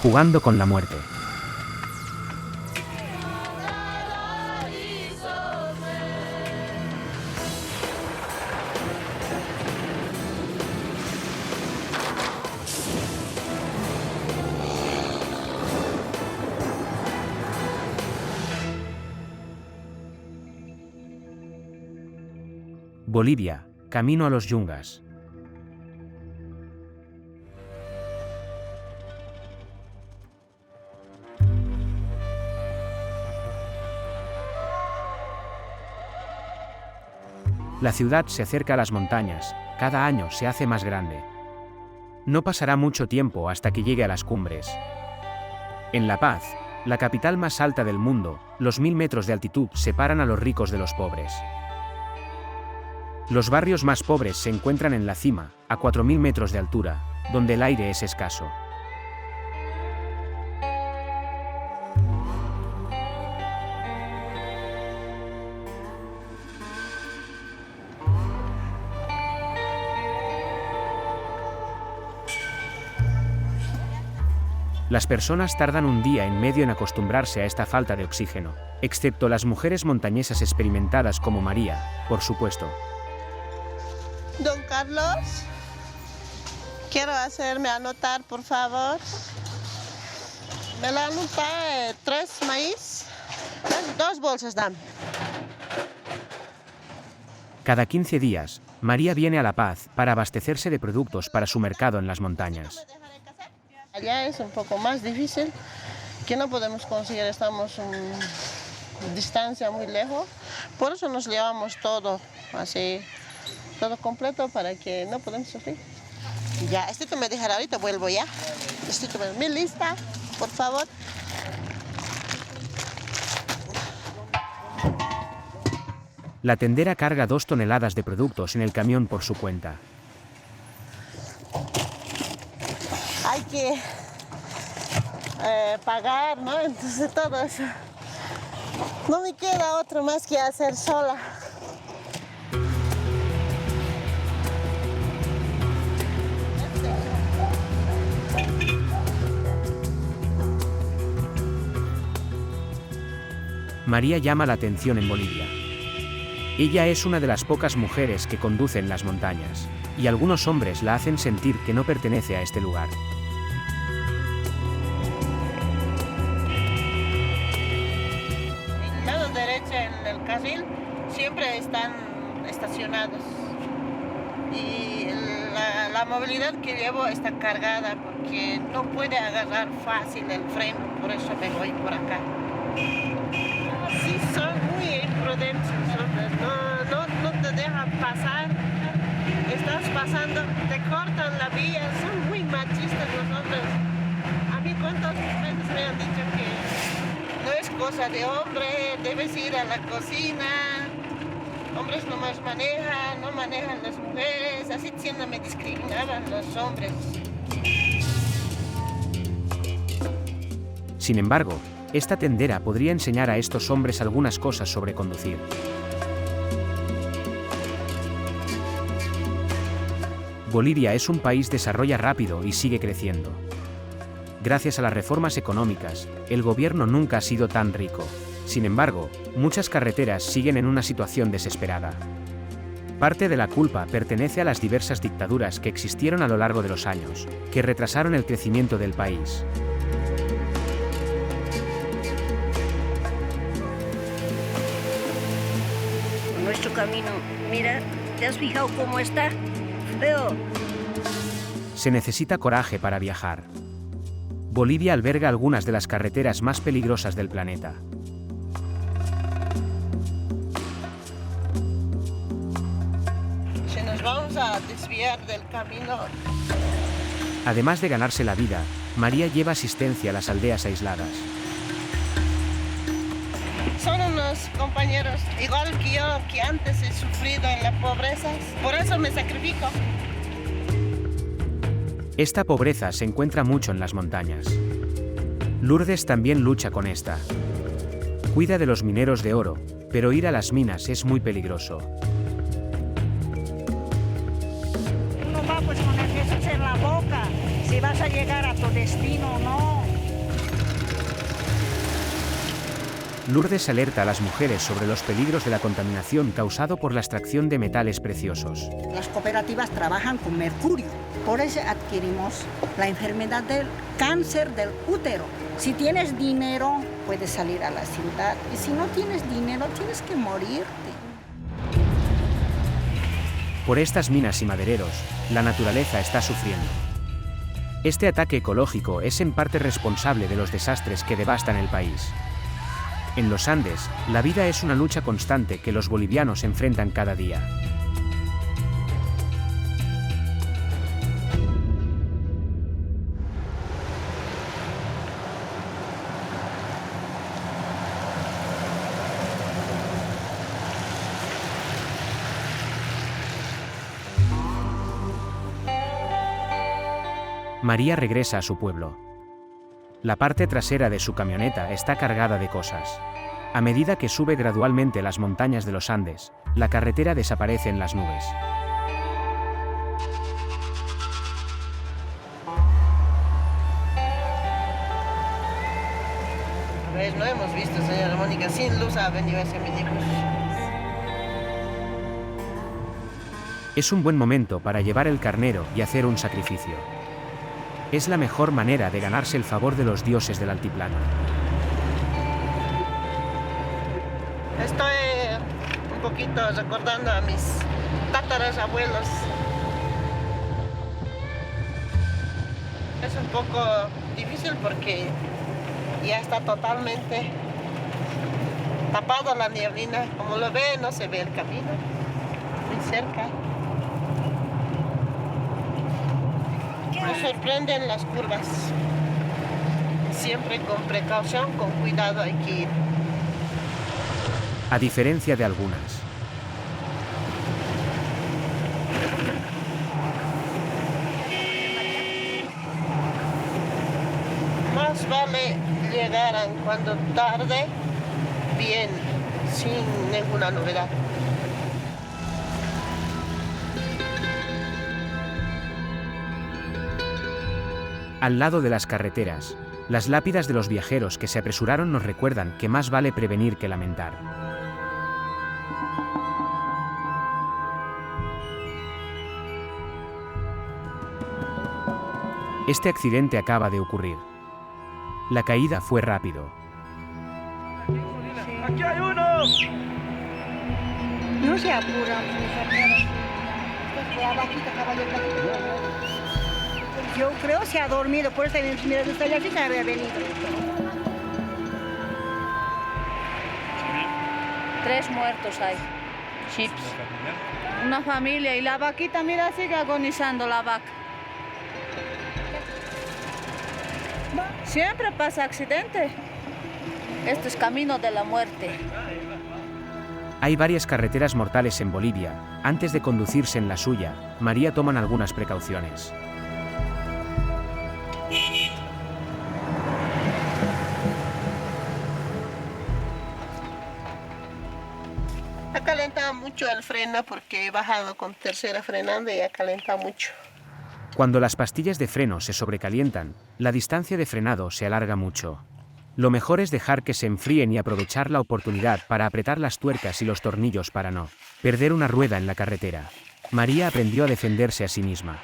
jugando con la muerte. Bolivia, camino a los Yungas. La ciudad se acerca a las montañas, cada año se hace más grande. No pasará mucho tiempo hasta que llegue a las cumbres. En La Paz, la capital más alta del mundo, los 1000 metros de altitud separan a los ricos de los pobres. Los barrios más pobres se encuentran en la cima, a 4000 metros de altura, donde el aire es escaso. Las personas tardan un día y medio en acostumbrarse a esta falta de oxígeno, excepto las mujeres montañesas experimentadas como María, por supuesto. Don Carlos, quiero hacerme anotar, por favor. Me la anota 3 maíz, 2 bolsas, dame. Cada 15 días, María viene a La Paz para abastecerse de productos para su mercado en las montañas. Allá es un poco más difícil, que no podemos conseguir, estamos en distancia muy lejos. Por eso nos llevamos todo así, todo completo para que no podamos sufrir. Ya, tú me dejará ahorita, vuelvo ya. Mi lista, por favor. La tendera carga 2 toneladas de productos en el camión por su cuenta. Hay que pagar, ¿no? Entonces todo eso. No me queda otro más que hacer sola. María llama la atención en Bolivia. Ella es una de las pocas mujeres que conducen las montañas, y algunos hombres la hacen sentir que no pertenece a este lugar. En lado derecho en el carril siempre están estacionados. Y la movilidad que llevo está cargada porque no puede agarrar fácil el freno, por eso me voy por acá. Sí, son muy imprudentes, no te dejan pasar, estás pasando, te cortan la vía, son muy machistas los hombres. A mí cuántas veces me han dicho que no es cosa de hombre, debes ir a la cocina, hombres nomás manejan, no manejan las mujeres, así siempre me discriminaban los hombres. Sin embargo, esta tendera podría enseñar a estos hombres algunas cosas sobre conducir. Bolivia es un país que desarrolla rápido y sigue creciendo. Gracias a las reformas económicas, el gobierno nunca ha sido tan rico. Sin embargo, muchas carreteras siguen en una situación desesperada. Parte de la culpa pertenece a las diversas dictaduras que existieron a lo largo de los años, que retrasaron el crecimiento del país. Nuestro camino, mira, ¿te has fijado cómo está? Feo. Se necesita coraje para viajar. Bolivia alberga algunas de las carreteras más peligrosas del planeta. Si nos vamos a desviar del camino. Además de ganarse la vida, María lleva asistencia a las aldeas aisladas. Son unos compañeros igual que yo, que antes he sufrido en la pobreza, por eso me sacrifico. Esta pobreza se encuentra mucho en las montañas. Lourdes también lucha con esta. Cuida de los mineros de oro, pero ir a las minas es muy peligroso. Uno va pues con el Jesús en la boca, sí, si vas a llegar a tu destino o no. Lourdes alerta a las mujeres sobre los peligros de la contaminación causado por la extracción de metales preciosos. Las cooperativas trabajan con mercurio, por eso adquirimos la enfermedad del cáncer del útero. Si tienes dinero, puedes salir a la ciudad, y si no tienes dinero, tienes que morirte. Por estas minas y madereros, la naturaleza está sufriendo. Este ataque ecológico es en parte responsable de los desastres que devastan el país. En los Andes, la vida es una lucha constante que los bolivianos enfrentan cada día. María regresa a su pueblo. La parte trasera de su camioneta está cargada de cosas. A medida que sube gradualmente las montañas de los Andes, la carretera desaparece en las nubes. Pues no hemos visto, señora Mónica, sin luz ha venido ese minibús. Es un buen momento para llevar el carnero y hacer un sacrificio. Es la mejor manera de ganarse el favor de los dioses del altiplano. Estoy un poquito recordando a mis tatarabuelos. Es un poco difícil porque ya está totalmente tapado la nieblina. Como lo ve, no se ve el camino muy cerca. Me sorprenden las curvas. Siempre con precaución, con cuidado hay que ir. A diferencia de algunas. Más vale llegar cuando tarde, bien, sin ninguna novedad. Al lado de las carreteras, las lápidas de los viajeros que se apresuraron nos recuerdan que más vale prevenir que lamentar. Este accidente acaba de ocurrir. La caída fue rápido. ¡Aquí hay uno! No se apuran, la vaquita caballero. Yo creo se ha dormido, por eso mira, está allá sí que había venido. 3 muertos hay. Chips. Una familia y la vaquita, mira, sigue agonizando la vaca. Siempre pasa accidente. Esto es camino de la muerte. Hay varias carreteras mortales en Bolivia. Antes de conducirse en la suya, María toman algunas precauciones. Ha calentado mucho el freno porque he bajado con tercera frenando y ha calentado mucho. Cuando las pastillas de freno se sobrecalientan, la distancia de frenado se alarga mucho. Lo mejor es dejar que se enfríen y aprovechar la oportunidad para apretar las tuercas y los tornillos para no perder una rueda en la carretera. María aprendió a defenderse a sí misma.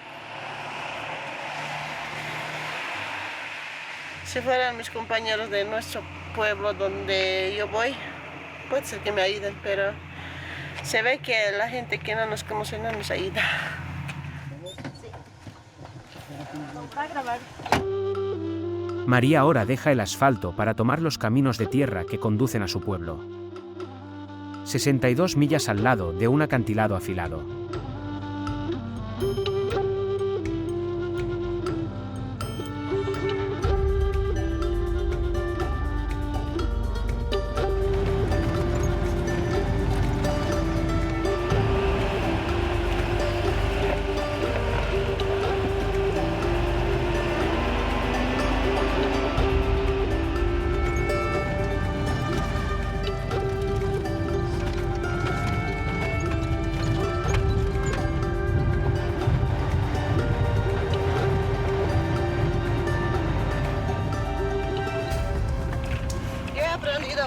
Si fueran mis compañeros de nuestro pueblo donde yo voy, puede ser que me ayuden, pero se ve que la gente que no nos conoce no nos ayuda. María ahora deja el asfalto para tomar los caminos de tierra que conducen a su pueblo. 62 millas al lado de un acantilado afilado.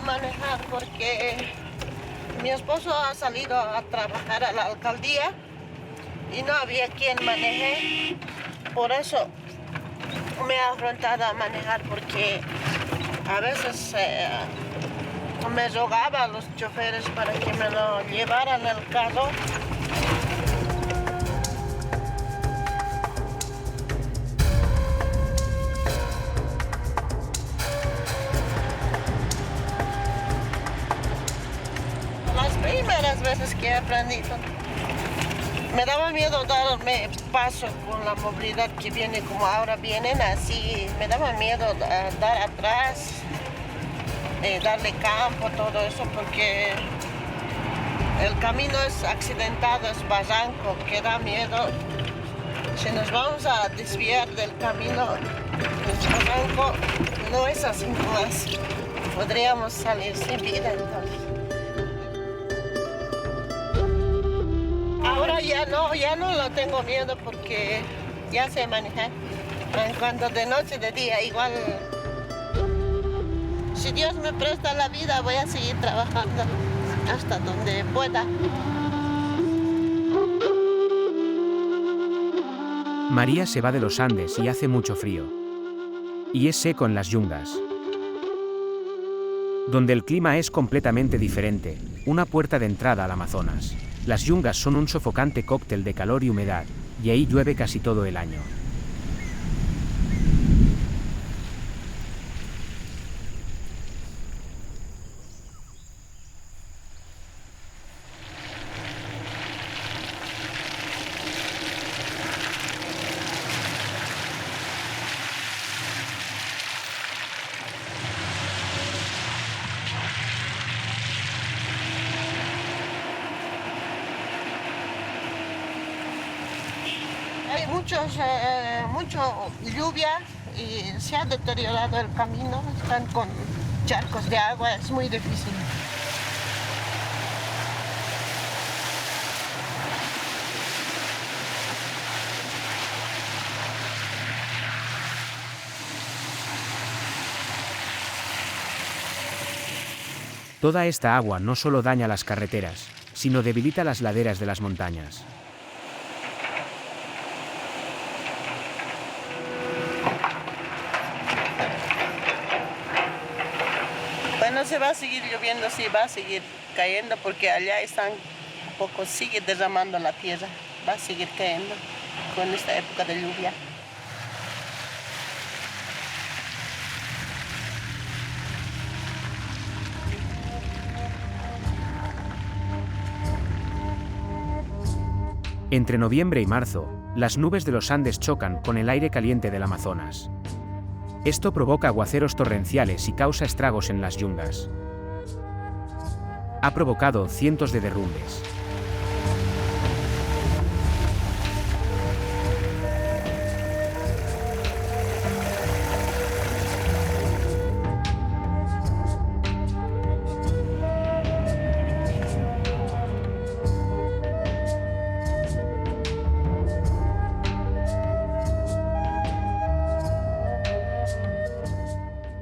manejar porque mi esposo ha salido a trabajar a la alcaldía y no había quien maneje. Por eso me he afrontado a manejar porque a veces me rogaba a los choferes para que me lo llevaran al carro. Las primeras veces que he aprendido, me daba miedo darme paso con la movilidad que viene como ahora vienen así. Me daba miedo dar atrás, darle campo, todo eso, porque el camino es accidentado, es barranco, que da miedo. Si nos vamos a desviar del camino, el barranco no es así más. Podríamos salir sin vida entonces. Ahora ya no lo tengo miedo porque ya sé manejar. En cuanto de noche, de día, igual. Si Dios me presta la vida, voy a seguir trabajando hasta donde pueda. María se va de los Andes y hace mucho frío. Y es seco en las yungas, donde el clima es completamente diferente, una puerta de entrada al Amazonas. Las yungas son un sofocante cóctel de calor y humedad, y ahí llueve casi todo el año. Hay mucho lluvia y se ha deteriorado el camino, están con charcos de agua, es muy difícil. Toda esta agua no solo daña las carreteras, sino debilita las laderas de las montañas. Bueno, se va a seguir lloviendo, sí, va a seguir cayendo porque allá están un poco, sigue derramando la tierra, va a seguir cayendo con esta época de lluvia. Entre noviembre y marzo, las nubes de los Andes chocan con el aire caliente del Amazonas. Esto provoca aguaceros torrenciales y causa estragos en las yungas. Ha provocado cientos de derrumbes.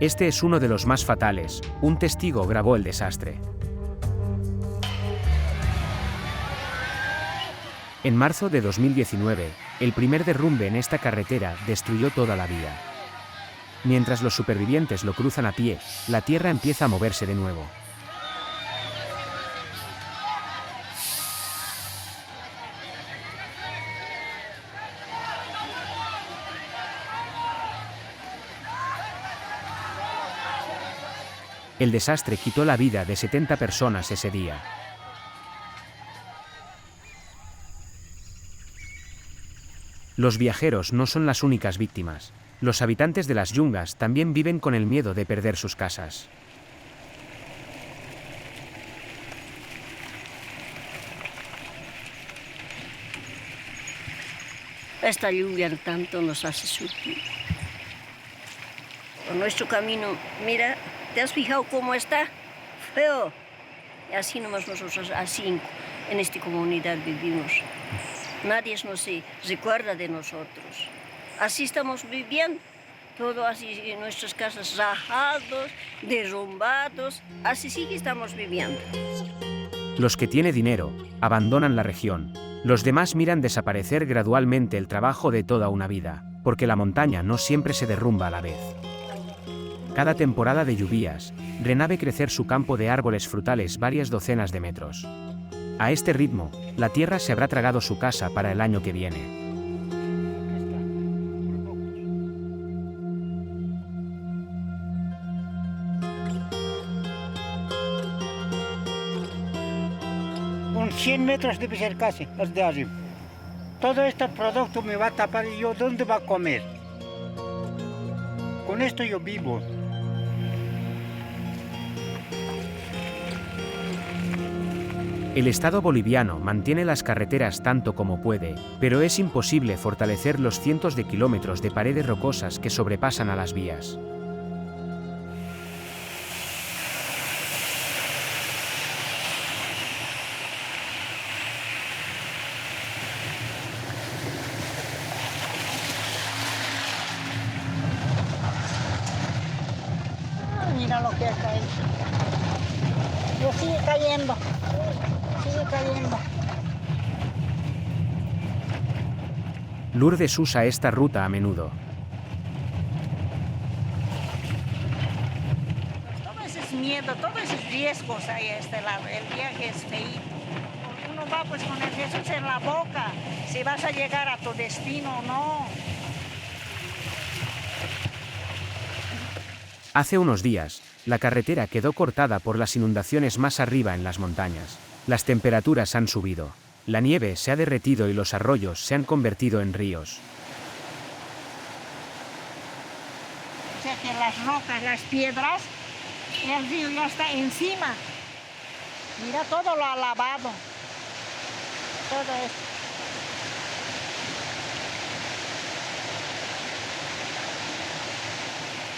Este es uno de los más fatales. Un testigo grabó el desastre. En marzo de 2019, el primer derrumbe en esta carretera destruyó toda la vía. Mientras los supervivientes lo cruzan a pie, la tierra empieza a moverse de nuevo. El desastre quitó la vida de 70 personas ese día. Los viajeros no son las únicas víctimas. Los habitantes de las yungas también viven con el miedo de perder sus casas. Esta lluvia tanto nos hace sufrir. Nuestro camino, mira, ¿te has fijado cómo está? Feo. Y así nomás nosotros, así en esta comunidad vivimos. Nadie nos recuerda de nosotros. Así estamos viviendo. todo así, en nuestras casas rajados, derrumbados, así sí que estamos viviendo. Los que tienen dinero abandonan la región. Los demás miran desaparecer gradualmente el trabajo de toda una vida, porque la montaña no siempre se derrumba a la vez. Cada temporada de lluvias, Renave crecer su campo de árboles frutales varias docenas de metros. A este ritmo, la tierra se habrá tragado su casa para el año que viene. Con 100 metros debe ser casi, los de arriba. Todo este producto me va a tapar y yo, ¿dónde va a comer? Con esto yo vivo. El Estado boliviano mantiene las carreteras tanto como puede, pero es imposible fortalecer los cientos de kilómetros de paredes rocosas que sobrepasan a las vías. Mira lo que ha caído. Pero sigue cayendo. Sigue cayendo. Lourdes usa esta ruta a menudo. Todo ese es miedo, todos esos riesgos hay a este lado. El viaje es feíto. Uno va pues con el Jesús en la boca. Si vas a llegar a tu destino o no. Hace unos días, la carretera quedó cortada por las inundaciones más arriba en las montañas. Las temperaturas han subido. La nieve se ha derretido y los arroyos se han convertido en ríos. O sea que las rocas, las piedras, el río ya está encima. Mira, todo lo ha lavado. Todo esto.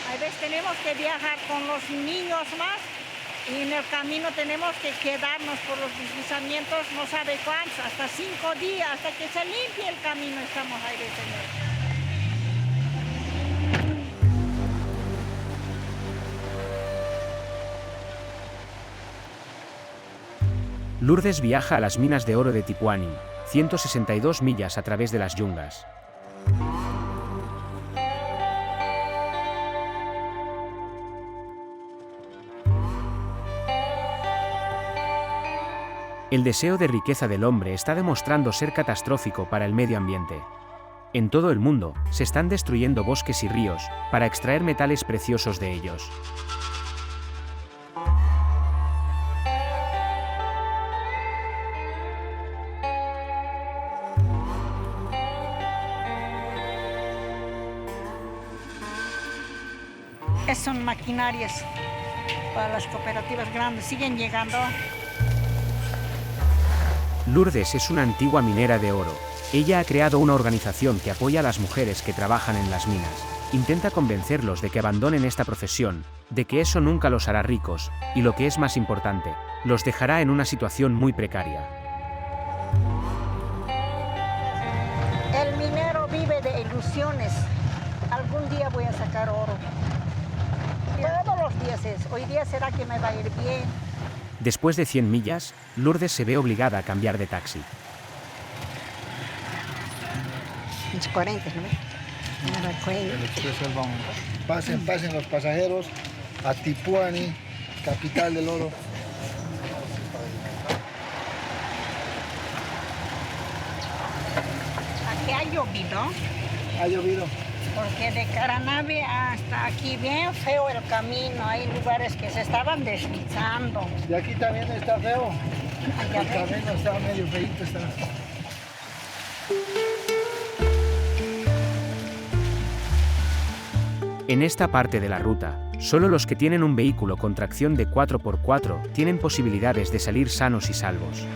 A veces tenemos que viajar con los niños más y en el camino tenemos que quedarnos por los deslizamientos, no sabe cuántos, hasta 5 días, hasta que se limpie el camino estamos ahí detenidos. Lourdes viaja a las minas de oro de Tipuani, 162 millas a través de las yungas. El deseo de riqueza del hombre está demostrando ser catastrófico para el medio ambiente. En todo el mundo, se están destruyendo bosques y ríos para extraer metales preciosos de ellos. Son maquinarias para las cooperativas grandes, siguen llegando. Lourdes es una antigua minera de oro. Ella ha creado una organización que apoya a las mujeres que trabajan en las minas. Intenta convencerlos de que abandonen esta profesión, de que eso nunca los hará ricos, y lo que es más importante, los dejará en una situación muy precaria. El minero vive de ilusiones. Algún día voy a sacar oro. Todos los días es. Hoy día será que me va a ir bien. Después de 100 millas, Lourdes se ve obligada a cambiar de taxi. 40, ¿no? Pasen los pasajeros a Tipuani, capital del oro. Aquí ha llovido. Ha llovido. Porque de Caranave hasta aquí bien feo el camino. Hay lugares que se estaban deslizando. Y aquí también está feo. Allá El camino está medio feíto. Está. En esta parte de la ruta, solo los que tienen un vehículo con tracción de 4x4 tienen posibilidades de salir sanos y salvos.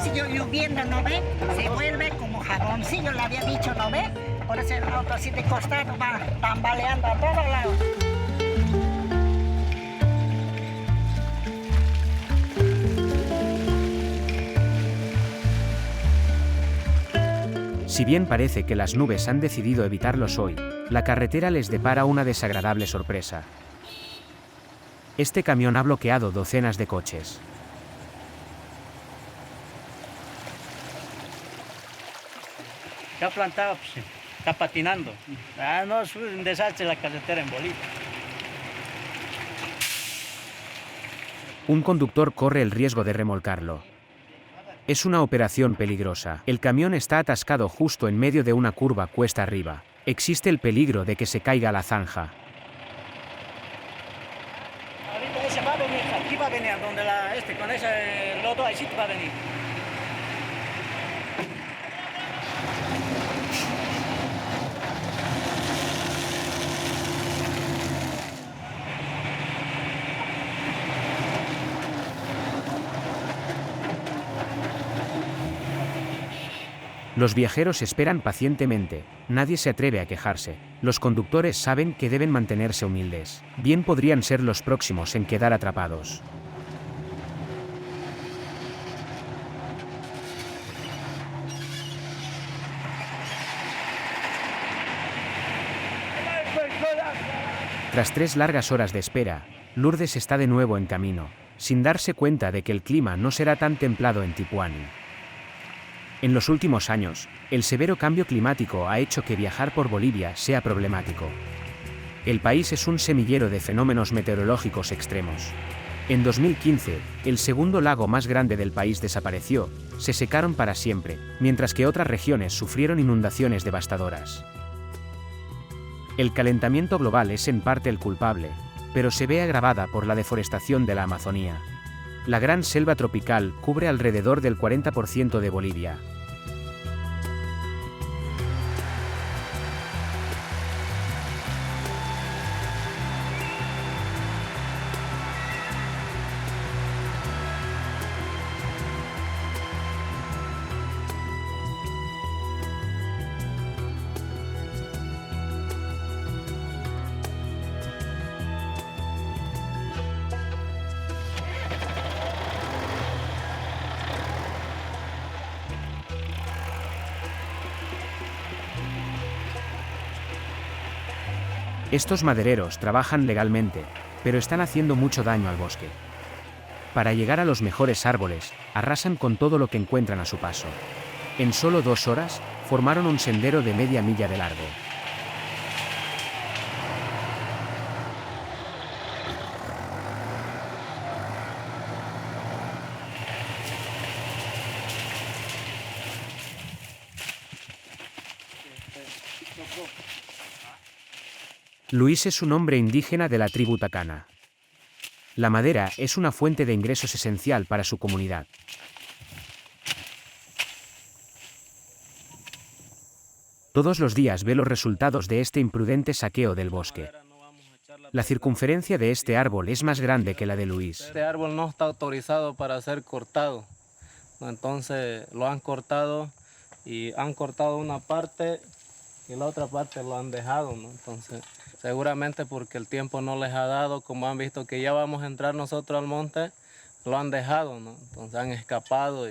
jaboncillo lloviendo, ¿no ve? Se vuelve como jaboncillo, le había dicho, ¿no ve? Por eso el auto así de costado va tambaleando a todos lados. Si bien parece que las nubes han decidido evitarlos hoy, la carretera les depara una desagradable sorpresa. Este camión ha bloqueado docenas de coches. Ya plantado, pues, está patinando. No, es un desastre la carretera en Bolivia. Un conductor corre el riesgo de remolcarlo. Es una operación peligrosa. El camión está atascado justo en medio de una curva cuesta arriba. Existe el peligro de que se caiga a la zanja. Ahorita ese va a venir, aquí va a venir, donde con ese lodo, ahí sí va a venir. Los viajeros esperan pacientemente, nadie se atreve a quejarse. Los conductores saben que deben mantenerse humildes. Bien podrían ser los próximos en quedar atrapados. Tras 3 largas horas de espera, Lourdes está de nuevo en camino, sin darse cuenta de que el clima no será tan templado en Tipuani. En los últimos años, el severo cambio climático ha hecho que viajar por Bolivia sea problemático. El país es un semillero de fenómenos meteorológicos extremos. En 2015, el segundo lago más grande del país desapareció, se secaron para siempre, mientras que otras regiones sufrieron inundaciones devastadoras. El calentamiento global es en parte el culpable, pero se ve agravada por la deforestación de la Amazonía. La gran selva tropical cubre alrededor del 40% de Bolivia. Estos madereros trabajan legalmente, pero están haciendo mucho daño al bosque. Para llegar a los mejores árboles, arrasan con todo lo que encuentran a su paso. En solo 2 horas, formaron un sendero de media milla de largo. Luis es un hombre indígena de la tribu Tacana. La madera es una fuente de ingresos esencial para su comunidad. Todos los días ve los resultados de este imprudente saqueo del bosque. La circunferencia de este árbol es más grande que la de Luis. Este árbol no está autorizado para ser cortado, entonces lo han cortado y han cortado una parte y la otra parte lo han dejado, ¿no? Entonces, seguramente porque el tiempo no les ha dado, como han visto que ya vamos a entrar nosotros al monte, lo han dejado, ¿no? Entonces han escapado.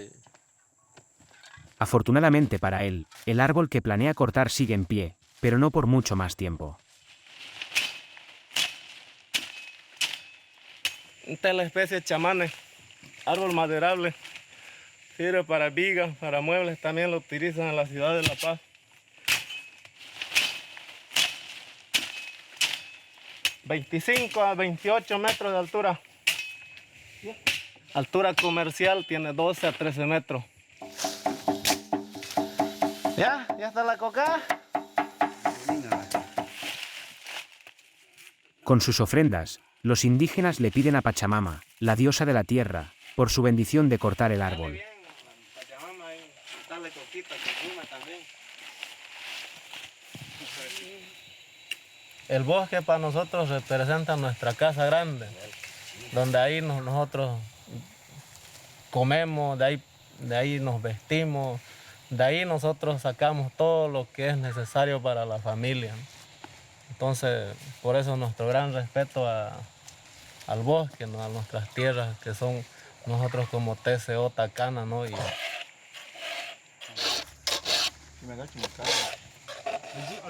Afortunadamente para él, el árbol que planea cortar sigue en pie, pero no por mucho más tiempo. Esta es la especie de chamane, árbol maderable. Sirve para vigas, para muebles, también lo utilizan en la ciudad de La Paz. ...25 a 28 metros de altura. Altura comercial tiene 12 a 13 metros. ¿Ya está la coca? Con sus ofrendas, los indígenas le piden a Pachamama, la diosa de la tierra, por su bendición de cortar el árbol. El bosque para nosotros representa nuestra casa grande, donde ahí nosotros comemos, de ahí de ahí nos vestimos, de ahí nosotros sacamos todo lo que es necesario para la familia. Entonces, por eso nuestro gran respeto al bosque, ¿no? A nuestras tierras, que son nosotros como TCO Tacana, ¿no?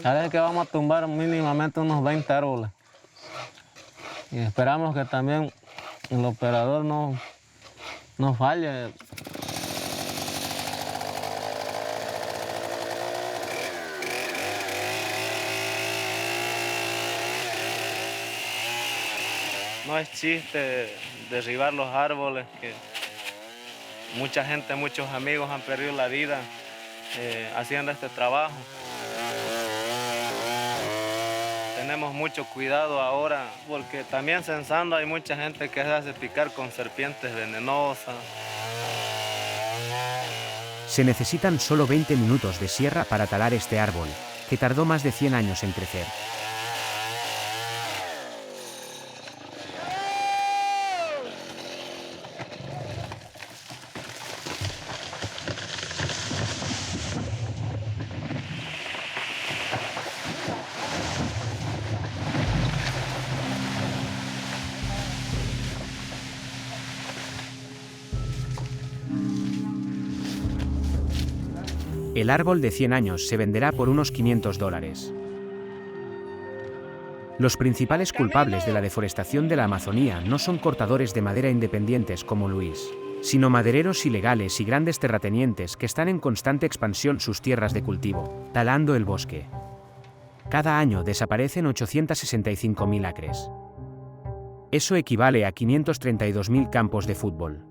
Sabes que vamos a tumbar mínimamente unos 20 árboles. Y esperamos que también el operador no falle. No es chiste derribar los árboles, que mucha gente, muchos amigos han perdido la vida haciendo este trabajo. Tenemos mucho cuidado ahora porque también censando hay mucha gente que se hace picar con serpientes venenosas. Se necesitan solo 20 minutos de sierra para talar este árbol, que tardó más de 100 años en crecer. El árbol de 100 años se venderá por unos $500. Los principales culpables de la deforestación de la Amazonía no son cortadores de madera independientes como Luis, sino madereros ilegales y grandes terratenientes que están en constante expansión sus tierras de cultivo, talando el bosque. Cada año desaparecen 865.000 acres. Eso equivale a 532.000 campos de fútbol.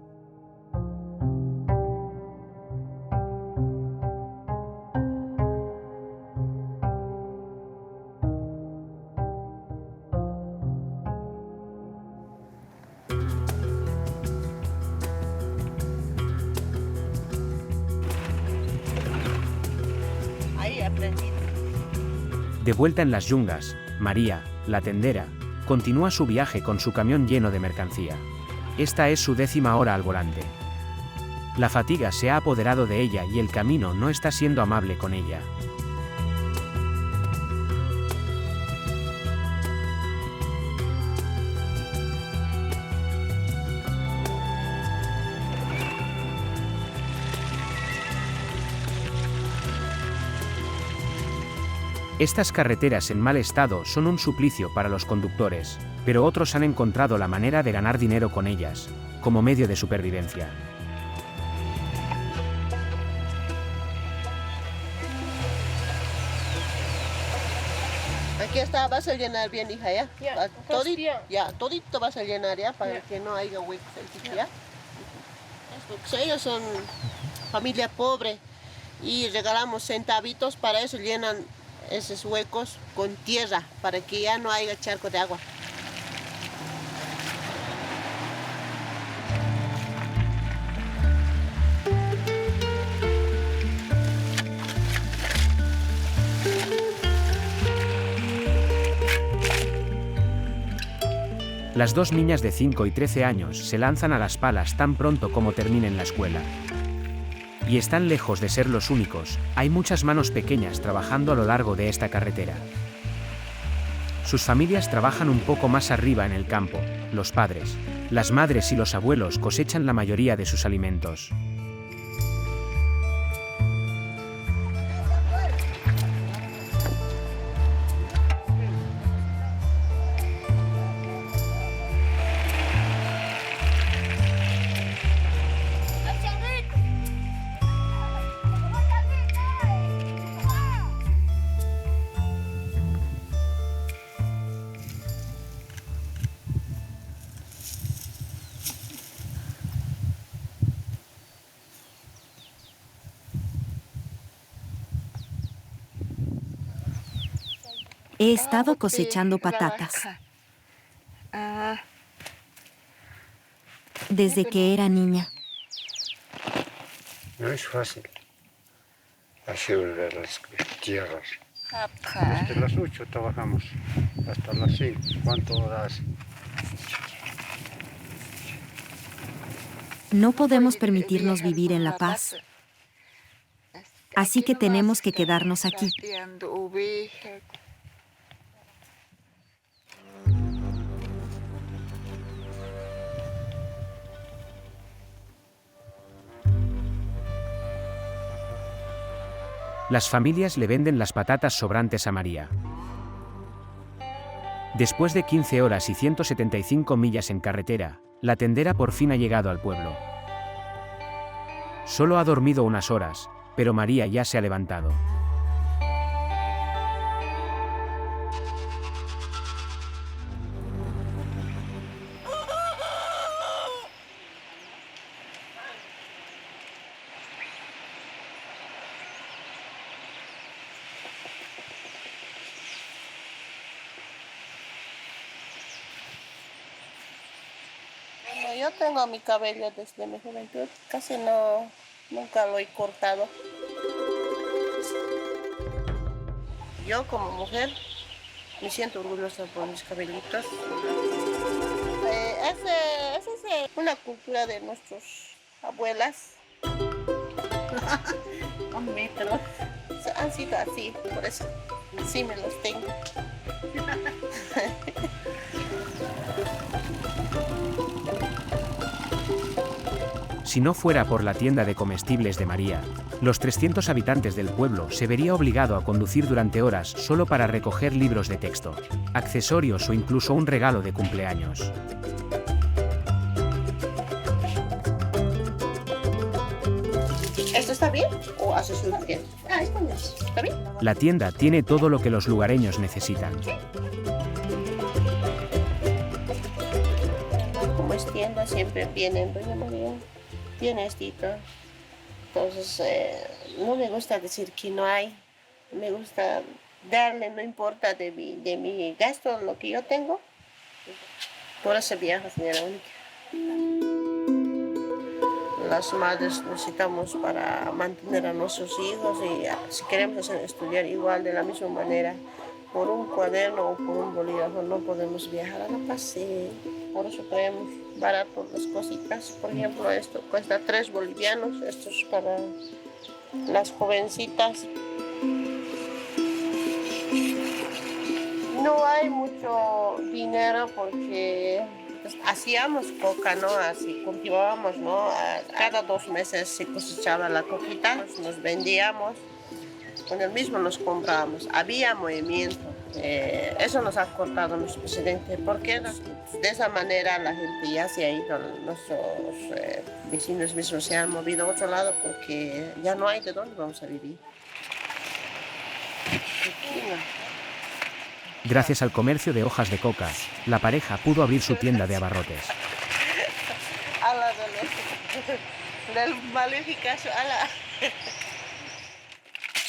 De vuelta en las yungas, María, la tendera, continúa su viaje con su camión lleno de mercancía. Esta es su 10ª hora al volante. La fatiga se ha apoderado de ella y el camino no está siendo amable con ella. Estas carreteras en mal estado son un suplicio para los conductores, pero otros han encontrado la manera de ganar dinero con ellas, como medio de supervivencia. Aquí está, vas a llenar bien, hija, ¿ya? Todito vas a llenar, ¿ya? Para que no haya huecos, ¿ya? Pues ellos son familia pobre y regalamos centavitos, para eso llenan esos huecos con tierra, para que ya no haya charco de agua. Las dos niñas de 5 y 13 años se lanzan a las palas tan pronto como terminen la escuela. Y están lejos de ser los únicos, hay muchas manos pequeñas trabajando a lo largo de esta carretera. Sus familias trabajan un poco más arriba en el campo, los padres, las madres y los abuelos cosechan la mayoría de sus alimentos. He estado cosechando patatas desde que era niña. No es fácil asegurar las tierras. Desde las 8 trabajamos hasta las 5. ¿Cuánto horas? No podemos permitirnos vivir en la paz. Así que tenemos que quedarnos aquí. Las familias le venden las patatas sobrantes a María. Después de 15 horas y 175 millas en carretera, la tendera por fin ha llegado al pueblo. Solo ha dormido unas horas, pero María ya se ha levantado. Bueno, yo tengo mi cabello desde mi juventud, nunca lo he cortado. Yo como mujer me siento orgullosa por mis cabellitos. Esa es una cultura de nuestras abuelas. Un metro. Han sido así, por eso sí me los tengo. Si no fuera por la tienda de comestibles de María, los 300 habitantes del pueblo se vería obligado a conducir durante horas solo para recoger libros de texto, accesorios o incluso un regalo de cumpleaños. ¿Esto está bien o haces un bien? Está bien. ¿Está bien? La tienda tiene todo lo que los lugareños necesitan. Como es tienda, siempre vienen, doña María, tiene esto. Entonces, no me gusta decir que no hay. Me gusta darle, no importa de mi gasto, lo que yo tengo. Por eso viajo, señora única. Las madres necesitamos para mantener a nuestros hijos y si queremos estudiar igual de la misma manera, por un cuaderno o por un bolígrafo no podemos viajar a La Paz. Por eso traemos barato las cositas. Por ejemplo, esto cuesta 3 bolivianos. Esto es para las jovencitas. No hay mucho dinero porque hacíamos coca, ¿no? Así cultivábamos, ¿no? Cada 2 meses se cosechaba la coquita, nos vendíamos. Con el mismo nos comprábamos. Había movimiento. Eso nos ha cortado nuestro presidente, porque de esa manera la gente ya se ha ido, nuestros vecinos mismos se han movido a otro lado porque ya no hay de dónde vamos a vivir. Gracias al comercio de hojas de coca, la pareja pudo abrir su tienda de abarrotes. Del maleficazo,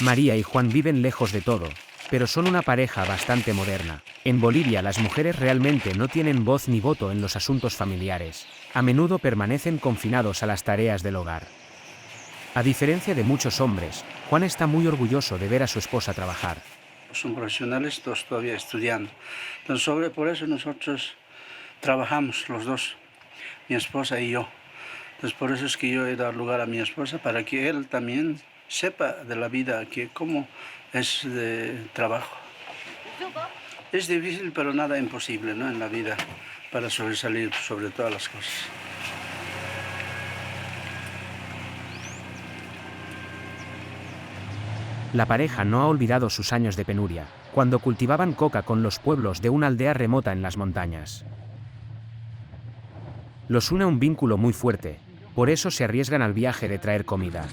María y Juan viven lejos de todo, pero son una pareja bastante moderna. En Bolivia las mujeres realmente no tienen voz ni voto en los asuntos familiares. A menudo permanecen confinados a las tareas del hogar. A diferencia de muchos hombres, Juan está muy orgulloso de ver a su esposa trabajar. Son profesionales, todos todavía estudiando. Entonces, por eso nosotros trabajamos los dos, mi esposa y yo. Entonces, por eso es que yo he dado lugar a mi esposa para que él también sepa de la vida, que cómo es de trabajo. Es difícil, pero nada imposible, ¿no? En la vida, para sobresalir sobre todas las cosas. La pareja no ha olvidado sus años de penuria, cuando cultivaban coca con los pueblos de una aldea remota en las montañas. Los une un vínculo muy fuerte, por eso se arriesgan al viaje de traer comida.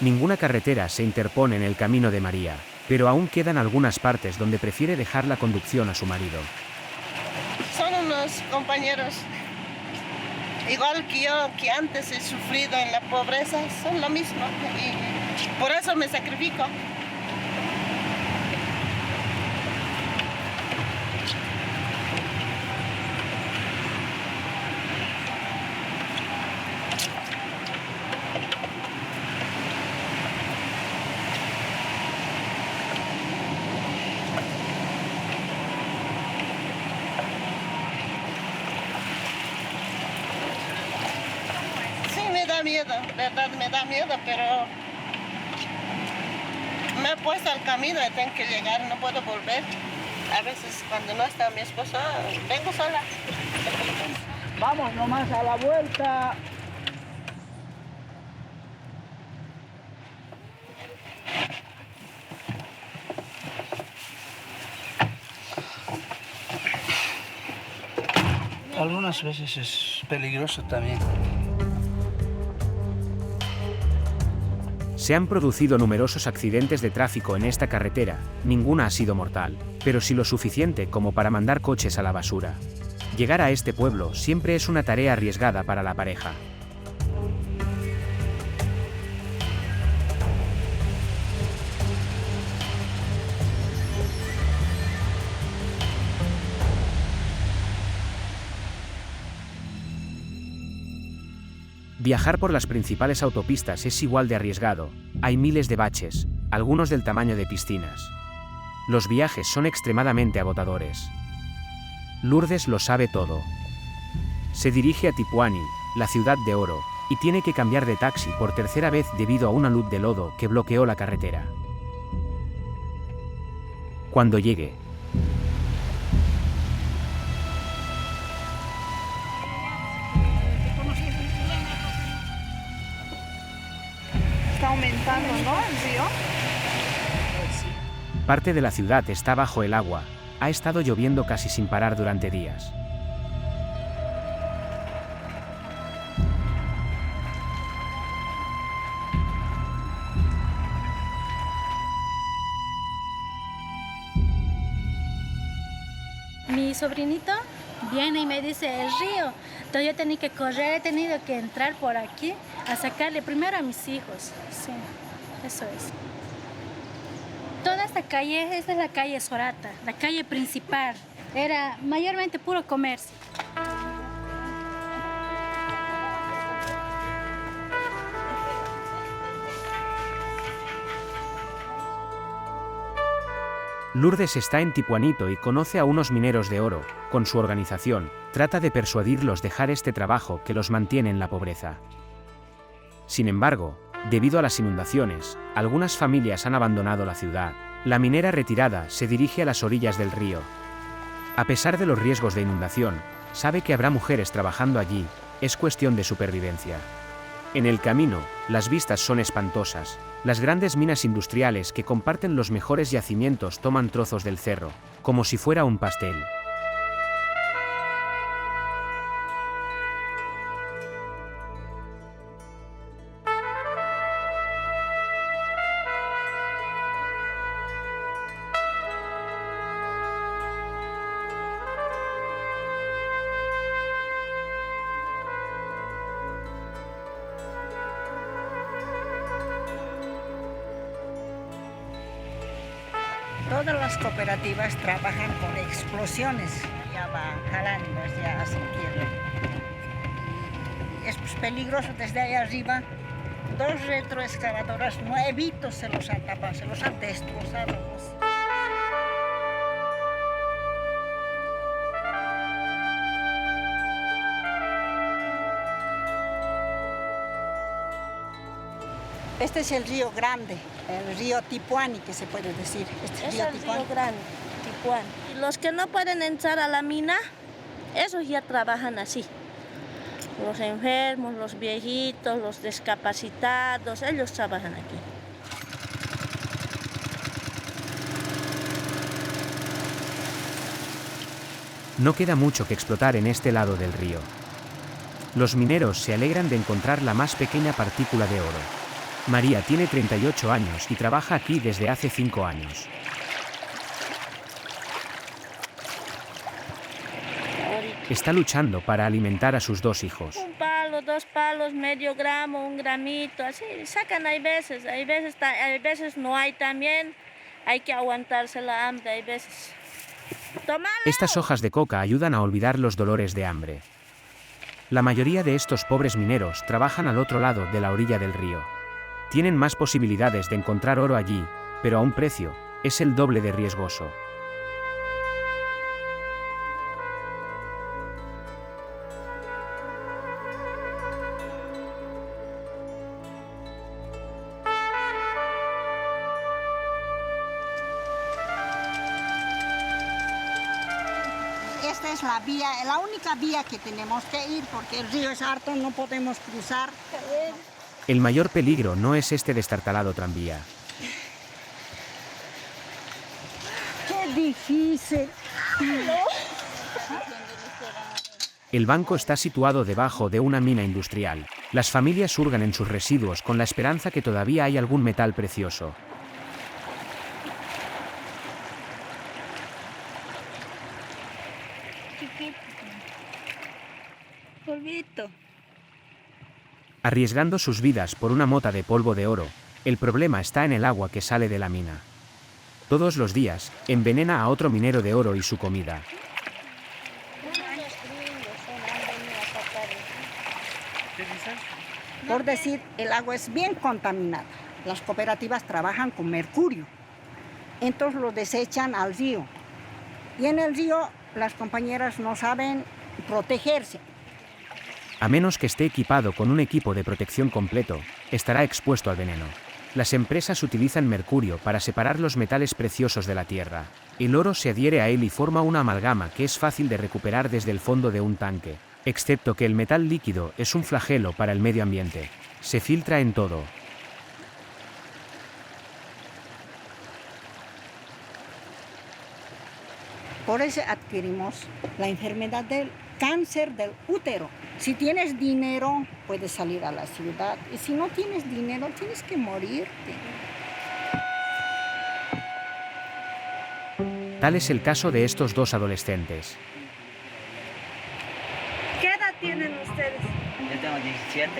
Ninguna carretera se interpone en el camino de María, pero aún quedan algunas partes donde prefiere dejar la conducción a su marido. Son unos compañeros, igual que yo, que antes he sufrido en la pobreza, son lo mismo y por eso me sacrifico. da miedo, verdad me da miedo, pero me he puesto al camino y tengo que llegar, no puedo volver. A veces cuando no está mi esposo, vengo sola. Vamos nomás a la vuelta. Algunas veces es peligroso también. Se han producido numerosos accidentes de tráfico en esta carretera, ninguna ha sido mortal, pero sí lo suficiente como para mandar coches a la basura. Llegar a este pueblo siempre es una tarea arriesgada para la pareja. Viajar por las principales autopistas es igual de arriesgado, hay miles de baches, algunos del tamaño de piscinas. Los viajes son extremadamente agotadores. Lourdes lo sabe todo. Se dirige a Tipuani, la ciudad de oro, y tiene que cambiar de taxi por tercera vez debido a una luz de lodo que bloqueó la carretera. Cuando llegue, Está aumentando, ¿no? El río. parte de la ciudad está bajo el agua, ha estado lloviendo casi sin parar durante días. Mi sobrinito viene y me dice el río, entonces yo tenía que correr, he tenido que entrar por aquí a sacarle primero a mis hijos. Sí, eso es. Toda esta calle, esta es la calle Sorata, la calle principal. Era mayormente puro comercio. Lourdes está en Tipuanito y conoce a unos mineros de oro. Con su organización, trata de persuadirlos a dejar este trabajo que los mantiene en la pobreza. Sin embargo, debido a las inundaciones, algunas familias han abandonado la ciudad. La minera retirada se dirige a las orillas del río. A pesar de los riesgos de inundación, sabe que habrá mujeres trabajando allí, es cuestión de supervivencia. En el camino, las vistas son espantosas. Las grandes minas industriales que comparten los mejores yacimientos toman trozos del cerro, como si fuera un pastel. Todas las cooperativas trabajan con explosiones, ya va jalando, ya hacen tierra. Y es peligroso desde ahí arriba. 2 retroexcavadoras nuevitos se los han tapado, se los han destrozado. Este es el río Grande, el río Tipuani, que se puede decir. Este Es río el Tipuani. río Grande, Tipuani. Los que no pueden entrar a la mina, esos ya trabajan así. Los enfermos, los viejitos, los discapacitados, ellos trabajan aquí. No queda mucho que explotar en este lado del río. Los mineros se alegran de encontrar la más pequeña partícula de oro. María tiene 38 años y trabaja aquí desde hace 5 años. Está luchando para alimentar a sus 2 hijos. 1 palo, 2 palos, medio gramo, 1 gramito, así sacan hay veces no hay también, hay que aguantarse la hambre, hay veces. ¡Tómalo! Estas hojas de coca ayudan a olvidar los dolores de hambre. La mayoría de estos pobres mineros trabajan al otro lado de la orilla del río. Tienen más posibilidades de encontrar oro allí, pero a un precio, es el doble de riesgoso. es la vía, la única vía que tenemos que ir, porque el río es harto, no podemos cruzar. El mayor peligro no es este destartalado tranvía. ¡Qué difícil! El banco está situado debajo de una mina industrial. Las familias hurgan en sus residuos con la esperanza que todavía hay algún metal precioso. Polvito. Arriesgando sus vidas por una mota de polvo de oro, el problema está en el agua que sale de la mina. Todos los días, envenena a otro minero de oro y su comida. Por decir, el agua es bien contaminada. Las cooperativas trabajan con mercurio. Entonces lo desechan al río. Y en el río las compañeras no saben protegerse. A menos que esté equipado con un equipo de protección completo, estará expuesto al veneno. Las empresas utilizan mercurio para separar los metales preciosos de la tierra. El oro se adhiere a él y forma una amalgama que es fácil de recuperar desde el fondo de un tanque. Excepto que el metal líquido es un flagelo para el medio ambiente. Se filtra en todo. Por eso adquirimos la enfermedad del cáncer del útero. Si tienes dinero, puedes salir a la ciudad. Y si no tienes dinero, tienes que morirte. Tal es el caso de estos dos adolescentes. ¿Qué edad tienen ustedes? Yo tengo 17.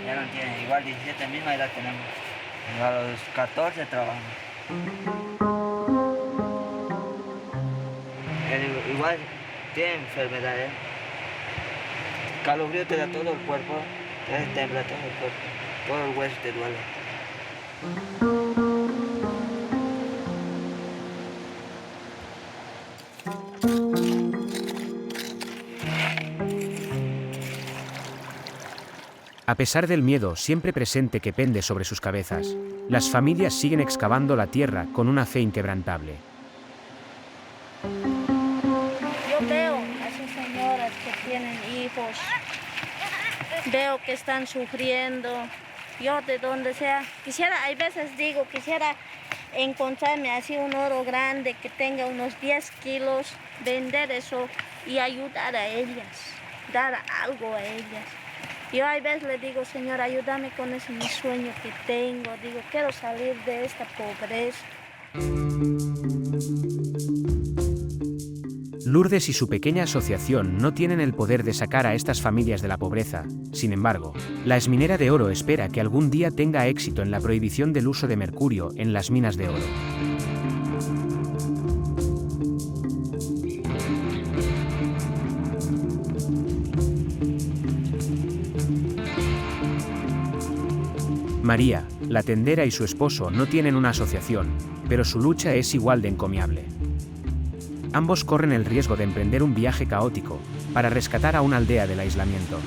Ya no tienen, igual 17, misma edad tenemos. A los 14 trabajamos. Igual tienen enfermedades. Calofrío te da todo el cuerpo, te tembla todo el cuerpo, todo el hueso te duele. A pesar del miedo siempre presente que pende sobre sus cabezas, las familias siguen excavando la tierra con una fe inquebrantable. Yo veo a esas señoras que tienen hijos, veo que están sufriendo. Yo de donde sea, quisiera, hay veces digo, quisiera encontrarme así un oro grande que tenga unos 10 kilos, vender eso y ayudar a ellas, dar algo a ellas. Yo a veces le digo, Señor, ayúdame con ese mi sueño que tengo. Digo, quiero salir de esta pobreza. Lourdes y su pequeña asociación no tienen el poder de sacar a estas familias de la pobreza. Sin embargo, la exminera de oro espera que algún día tenga éxito en la prohibición del uso de mercurio en las minas de oro. María, la tendera y su esposo no tienen una asociación, pero su lucha es igual de encomiable. Ambos corren el riesgo de emprender un viaje caótico para rescatar a una aldea del aislamiento.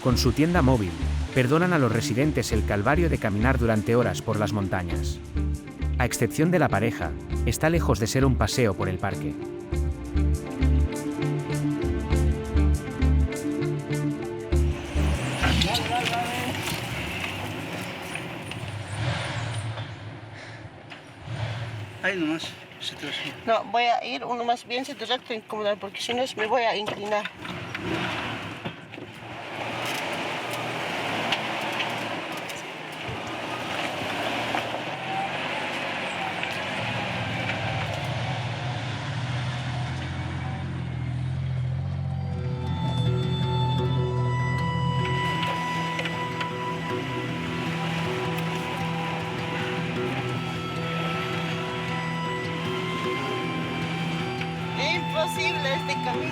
Con su tienda móvil, perdonan a los residentes el calvario de caminar durante horas por las montañas. A excepción de la pareja, está lejos de ser un paseo por el parque. Ahí nomás. No, voy a ir uno más bien recto incómodo, porque si no me voy a inclinar. Imposible este camino.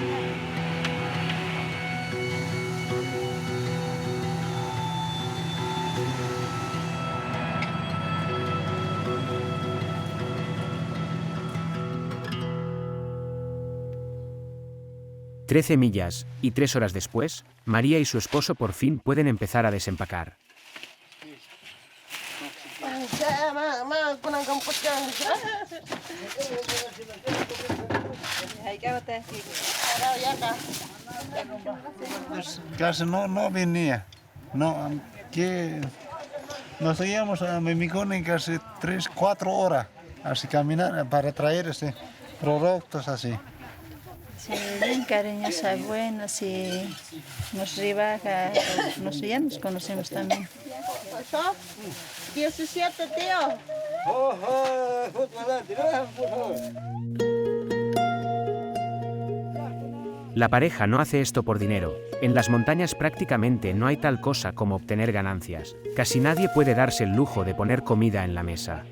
«13 millas, y 3 horas después, María y su esposo por fin pueden empezar a desempacar. Pues casi no venía. No, que nos íbamos a Memicone casi 3-4 horas así caminar para traer productos así. Sí, bien cariñosa, buena, sí, nos rebaja, ya nos conocemos también. 17, tío. La pareja no hace esto por dinero. En las montañas prácticamente no hay tal cosa como obtener ganancias. Casi nadie puede darse el lujo de poner comida en la mesa.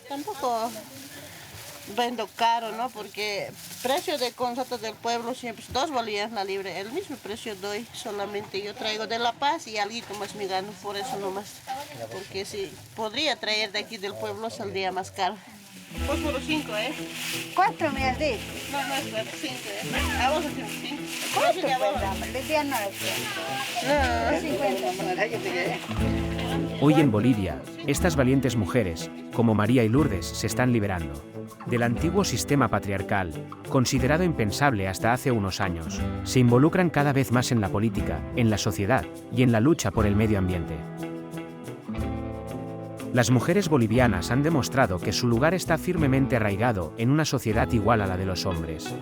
Tampoco vendo caro, ¿no? Porque precio de consulta del pueblo siempre es 2 bolivianos la libre. El mismo precio doy, solamente yo traigo de La Paz y algo más me gano, por eso nomás. Porque si podría traer de aquí del pueblo saldría más caro. Pues por los 5, ¿eh? ¿Cuánto me has dicho? No, es 5, ¿eh? A vos hacemos 5. ¿Cuánto te damos? Le di a 900. Hoy en Bolivia, estas valientes mujeres, como María y Lourdes, se están liberando del antiguo sistema patriarcal, considerado impensable hasta hace unos años. Se involucran cada vez más en la política, en la sociedad y en la lucha por el medio ambiente. Las mujeres bolivianas han demostrado que su lugar está firmemente arraigado en una sociedad igual a la de los hombres.